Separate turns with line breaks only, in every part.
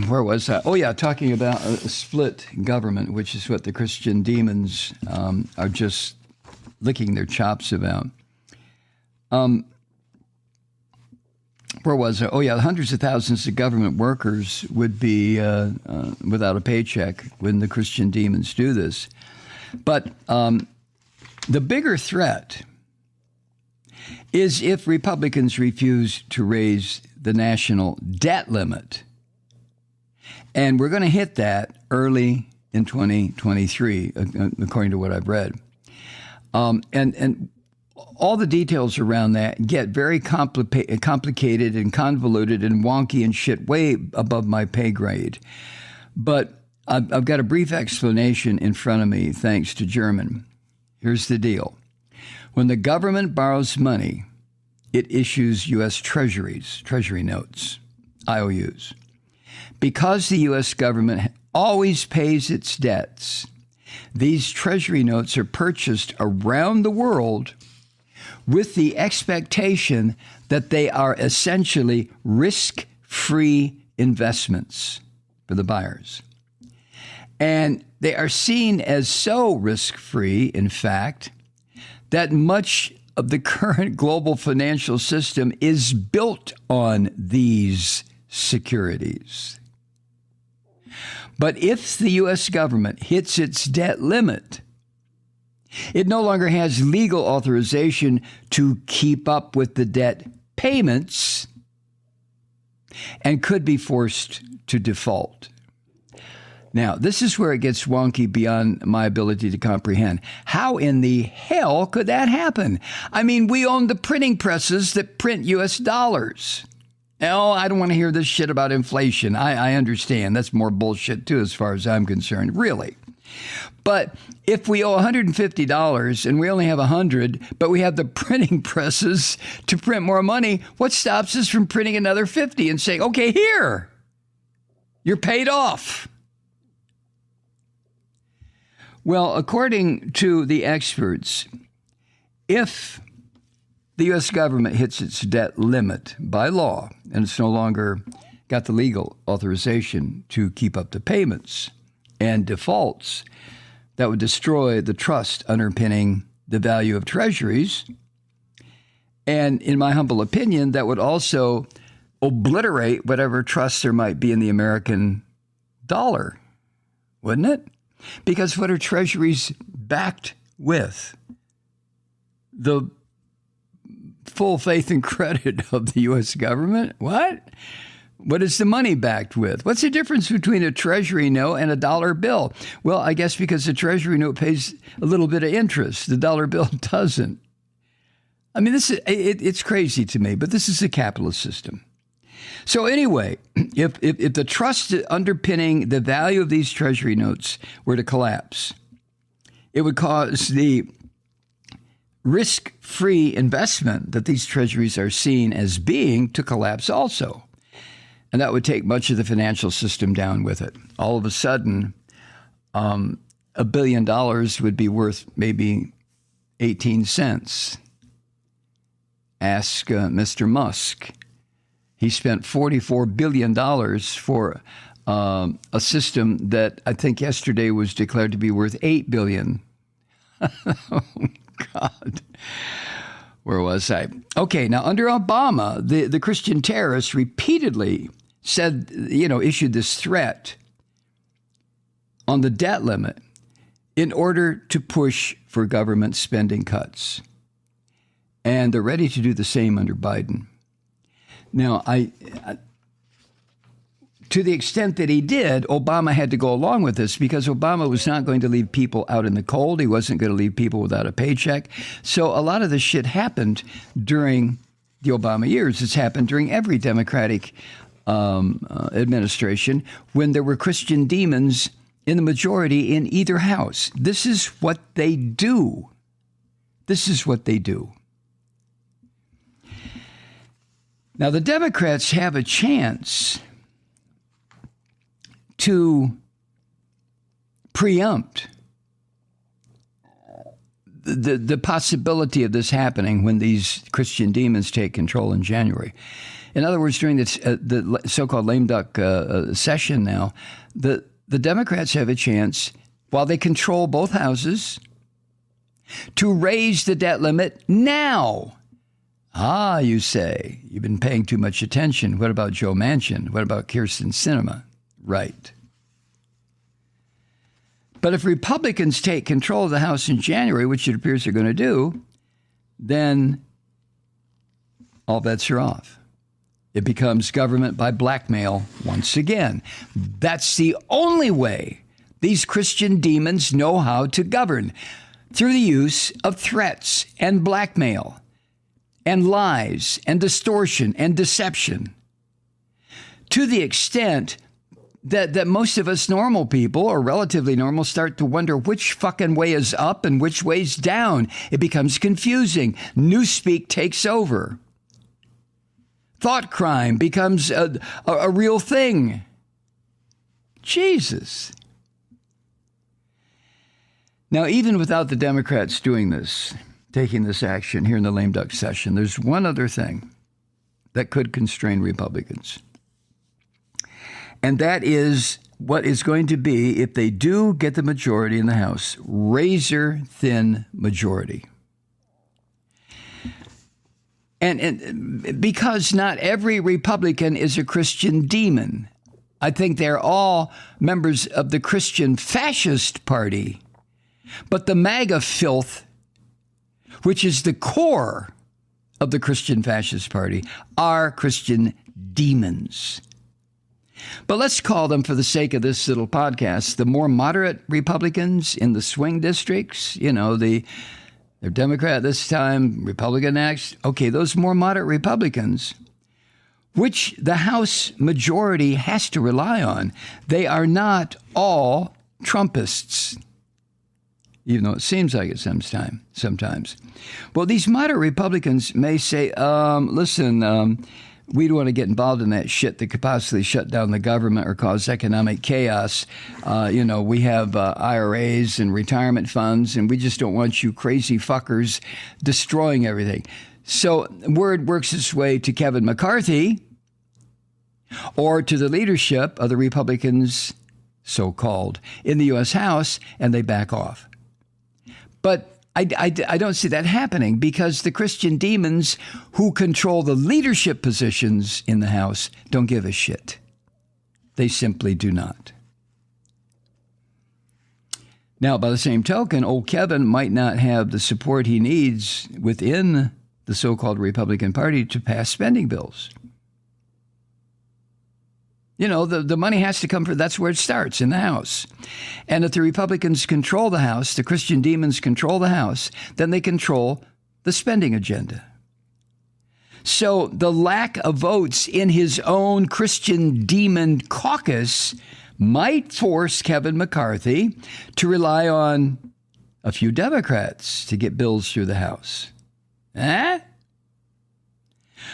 Where was I? Oh, yeah, talking about a split government, which is what the Christian demons are just licking their chops about. Where was I? Oh, yeah, hundreds of thousands of government workers would be without a paycheck when the Christian demons do this. But the bigger threat is if Republicans refuse to raise the national debt limit. And we're going to hit that early in 2023, according to what I've read. And all the details around that get very complicated and convoluted and wonky and shit way above my pay grade. But I've got a brief explanation in front of me, thanks to German. Here's the deal. When the government borrows money, it issues U.S. treasury notes, IOUs. Because the U.S. government always pays its debts, these treasury notes are purchased around the world with the expectation that they are essentially risk-free investments for the buyers. And they are seen as so risk-free, in fact, that much of the current global financial system is built on these securities. But if the U.S. government hits its debt limit, it no longer has legal authorization to keep up with the debt payments and could be forced to default. Now, this is where it gets wonky beyond my ability to comprehend. How in the hell could that happen? I mean, we own the printing presses that print U.S. dollars. No, I don't want to hear this shit about inflation. I understand. That's more bullshit, too, as far as I'm concerned, really. But if we owe $150 and we only have $100, but we have the printing presses to print more money, what stops us from printing another $50 and saying, okay, here, you're paid off? Well, according to the experts, if the U.S. government hits its debt limit by law and it's no longer got the legal authorization to keep up the payments and defaults, that would destroy the trust underpinning the value of treasuries. And in my humble opinion, that would also obliterate whatever trust there might be in the American dollar, wouldn't it? Because what are treasuries backed with? The full faith and credit of the U.S. government? What? What is the money backed with? What's the difference between a treasury note and a dollar bill? Well, I guess because the treasury note pays a little bit of interest. The dollar bill doesn't. I mean, it's crazy to me, but this is a capitalist system. So anyway, if the trust underpinning the value of these treasury notes were to collapse, it would cause the risk-free investment that these treasuries are seen as being to collapse also. And that would take much of the financial system down with it. All of a sudden, $1 billion would be worth maybe 18 cents. Ask Mr. Musk. He spent $44 billion for a system that I think yesterday was declared to be worth $8 billion. Oh, God. Where was I? Okay, now under Obama, the Christian terrorists repeatedly said, issued this threat on the debt limit in order to push for government spending cuts. And they're ready to do the same under Biden. Now, to the extent that he did, Obama had to go along with this because Obama was not going to leave people out in the cold. He wasn't going to leave people without a paycheck. So a lot of this shit happened during the Obama years. It's happened during every Democratic administration when there were Christian demons in the majority in either house. This is what they do. This is what they do. Now, the Democrats have a chance to preempt the possibility of this happening when these Christian demons take control in January. In other words, during the so-called lame duck session now, the Democrats have a chance, while they control both houses, to raise the debt limit now. Ah, you say, you've been paying too much attention. What about Joe Manchin? What about Kyrsten Sinema? Right. But if Republicans take control of the House in January, which it appears they're going to do, then all bets are off. It becomes government by blackmail once again. That's the only way these Christian demons know how to govern, through the use of threats and blackmail and lies and distortion and deception, to the extent that most of us normal people, or relatively normal, start to wonder which fucking way is up and which way's down. It becomes confusing. Newspeak takes over. Thought crime becomes a real thing. Jesus. Now, even without the Democrats doing this, taking this action here in the lame duck session, there's one other thing that could constrain Republicans. And that is what is going to be, if they do get the majority in the House, razor-thin majority. And because not every Republican is a Christian demon. I think they're all members of the Christian fascist party. But the MAGA filth, which is the core of the Christian fascist party, are Christian demons. But let's call them, for the sake of this little podcast, the more moderate Republicans in the swing districts. You know, they're Democrat this time, Republican next. Okay, those more moderate Republicans, which the House majority has to rely on, they are not all Trumpists, even though it seems like it sometimes. Well, these moderate Republicans may say, listen, we don't want to get involved in that shit that could possibly shut down the government or cause economic chaos. We have IRAs and retirement funds, and we just don't want you crazy fuckers destroying everything. So word works its way to Kevin McCarthy or to the leadership of the Republicans, so-called, in the U.S. House, and they back off. But I don't see that happening, because the Christian demons who control the leadership positions in the House don't give a shit. They simply do not. Now, by the same token, old Kevin might not have the support he needs within the so-called Republican Party to pass spending bills. You know, the money has to come from, that's where it starts, in the House. And if the Republicans control the House, the Christian demons control the House, then they control the spending agenda. So the lack of votes in his own Christian demon caucus might force Kevin McCarthy to rely on a few Democrats to get bills through the House.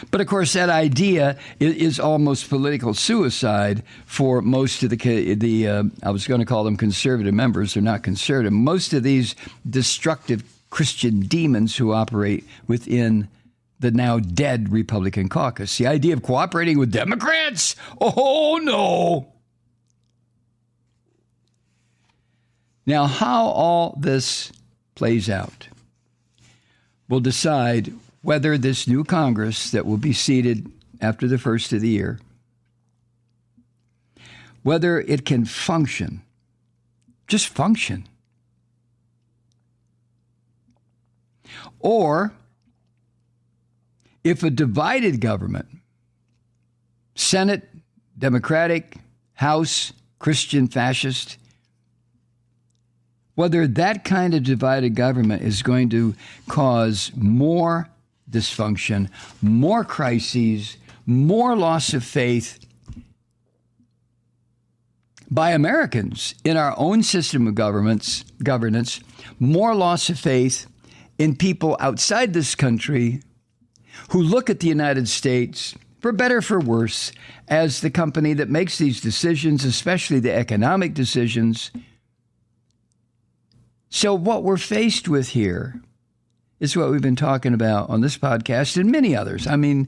But, of course, that idea is almost political suicide for most of the I was going to call them conservative members. They're not conservative. Most of these destructive Christian demons who operate within the now dead Republican caucus. The idea of cooperating with Democrats? Oh, no. Now, how all this plays out will decide whether this new Congress that will be seated after the first of the year, whether it can function, just function, or if a divided government, Senate, Democratic, House, Christian, fascist, whether that kind of divided government is going to cause more dysfunction, more crises, more loss of faith by Americans in our own system of governance, more loss of faith in people outside this country who look at the United States, for better or for worse, as the company that makes these decisions, especially the economic decisions. So what we're faced with here is what we've been talking about on this podcast and many others. I mean,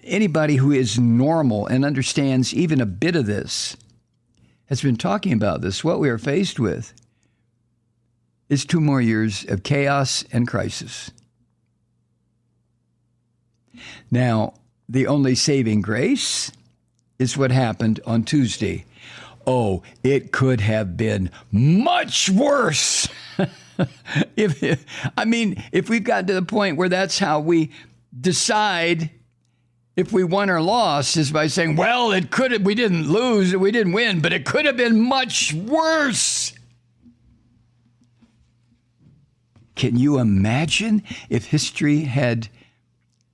anybody who is normal and understands even a bit of this has been talking about this. What we are faced with is 2 more years of chaos and crisis. Now, the only saving grace is what happened on Tuesday. Oh, it could have been much worse. If we've gotten to the point where that's how we decide if we won or lost, is by saying, well, it could have, we didn't lose, we didn't win, but it could have been much worse. Can you imagine if history had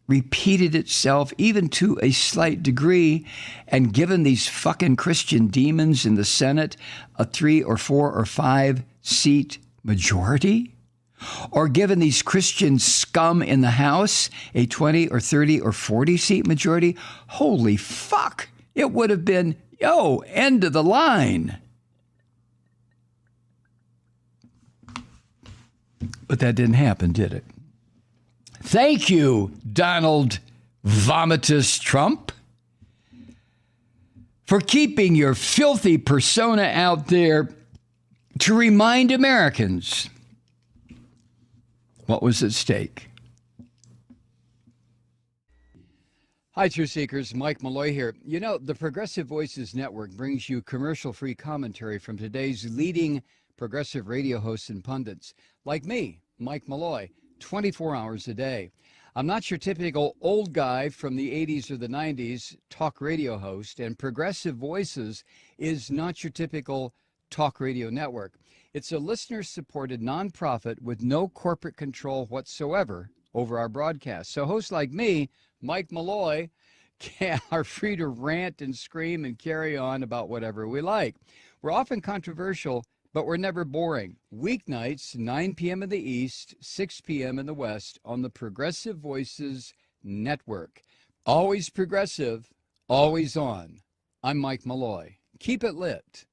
repeated itself even to a slight degree and given these fucking Christian demons in the Senate a 3 or 4 or 5 seat majority? Or given these Christian scum in the House a 20 or 30 or 40 seat majority? Holy fuck. It would have been, end of the line. But that didn't happen, did it? Thank you, Donald Vomitus Trump, for keeping your filthy persona out there to remind Americans what was at stake. Hi, Truth Seekers. Mike Malloy here. You know, the Progressive Voices Network brings you commercial-free commentary from today's leading progressive radio hosts and pundits, like me, Mike Malloy, 24 hours a day. I'm not your typical old guy from the 80s or the 90s talk radio host, and Progressive Voices is not your typical talk radio network. It's a listener-supported nonprofit with no corporate control whatsoever over our broadcast. So hosts like me, Mike Malloy, are free to rant and scream and carry on about whatever we like. We're often controversial, but we're never boring. Weeknights, 9 p.m. in the East, 6 p.m. in the West on the Progressive Voices Network. Always progressive, always on. I'm Mike Malloy. Keep it lit.